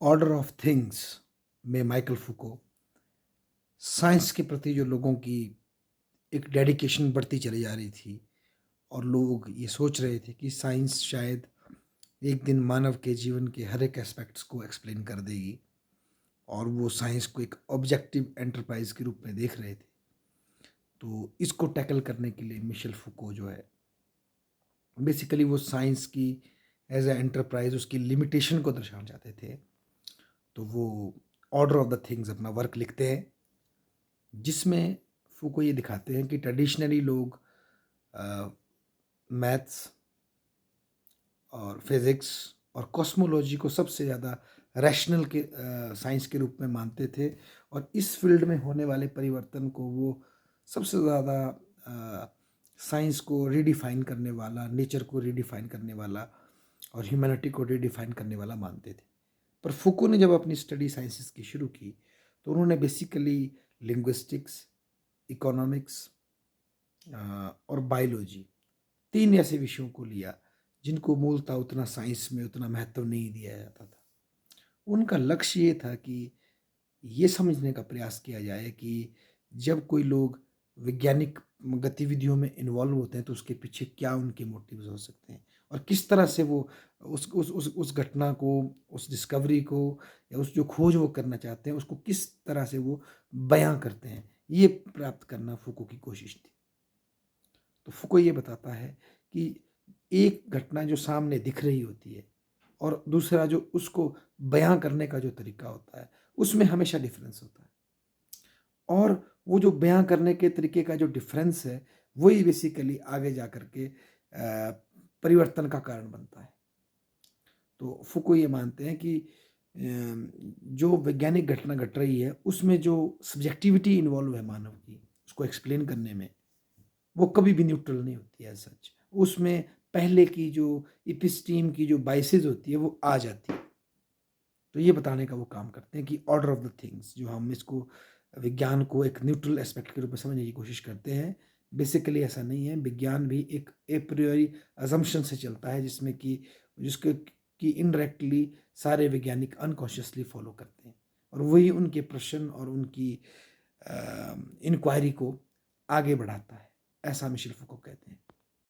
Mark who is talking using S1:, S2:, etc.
S1: Order of things में Michael फूको science के प्रति जो लोगों की एक डेडिकेशन बढ़ती चली जा रही थी और लोग ये सोच रहे थे कि साइंस शायद एक दिन मानव के जीवन के हर एक एस्पेक्ट्स को एक्सप्लेन कर देगी और वो साइंस को एक ऑब्जेक्टिव एंटरप्राइज के रूप में देख रहे थे। तो इसको टैकल करने के लिए मिशेल फूको जो है बेसिकली वो साइंस की एज ए एंटरप्राइज उसकी लिमिटेशन को दर्शाना चाहते थे। तो वो ऑर्डर ऑफ द थिंग्स अपना वर्क लिखते हैं जिसमें फूको ये दिखाते हैं कि ट्रेडिशनली लोग मैथ्स और फिज़िक्स और कॉस्मोलॉजी को सबसे ज़्यादा रैशनल के साइंस के रूप में मानते थे और इस फील्ड में होने वाले परिवर्तन को वो सबसे ज़्यादा साइंस को रीडिफाइन करने वाला, नेचर को रीडिफाइन करने वाला और ह्यूमैनिटी को रीडिफाइन करने वाला मानते थे। पर फूको ने जब अपनी स्टडी साइंसेस की शुरू की, तो उन्होंने बेसिकली लिंग्विस्टिक्स, इकोनॉमिक्स और बायोलॉजी 3 ऐसे विषयों को लिया, जिनको मूलतः उतना साइंस में उतना महत्व नहीं दिया जाता था। उनका लक्ष्य ये था कि ये समझने का प्रयास किया जाए कि जब कोई लोग वैज्ञानिक गतिविधियों में इन्वॉल्व होते हैं, तो उसके पीछे क्या उनके मोटिव्स हो सकते हैं और किस तरह से वो उस घटना को, उस डिस्कवरी को या उस जो खोज वो करना चाहते हैं, उसको किस तरह से वो बयाँ करते हैं। ये प्राप्त करना फूको की कोशिश थी। तो फुको ये बताता है कि एक घटना जो सामने दिख रही होती है और दूसरा जो उसको बयां करने का जो तरीका होता है, उसमें हमेशा डिफरेंस होता है और वो जो बयां करने के तरीके का जो डिफरेंस है, वही बेसिकली आगे जा कर के परिवर्तन का कारण बनता है। तो फुको ये मानते हैं कि जो वैज्ञानिक घटना घट रही है, उसमें जो सब्जेक्टिविटी इन्वॉल्व है मानव की, उसको एक्सप्लेन करने में, वो कभी भी न्यूट्रल नहीं होती है एज़ सच। उसमें पहले की जो एपिस्टीम की जो बायसेस होती है वो आ जाती है। तो ये बताने का वो काम करते हैं कि ऑर्डर ऑफ द थिंग्स जो हम इसको विज्ञान को एक न्यूट्रल एस्पेक्ट के रूप में समझने की कोशिश करते हैं। बेसिकली ऐसा नहीं है, विज्ञान भी एक ए प्रायोरी असम्पशन से चलता है जिसमें कि जिसके कि इनडायरेक्टली सारे वैज्ञानिक अनकॉन्शियसली फॉलो करते हैं और वही उनके प्रश्न और उनकी इंक्वायरी को आगे बढ़ाता है। ऐसा मिशेल फुको कहते हैं।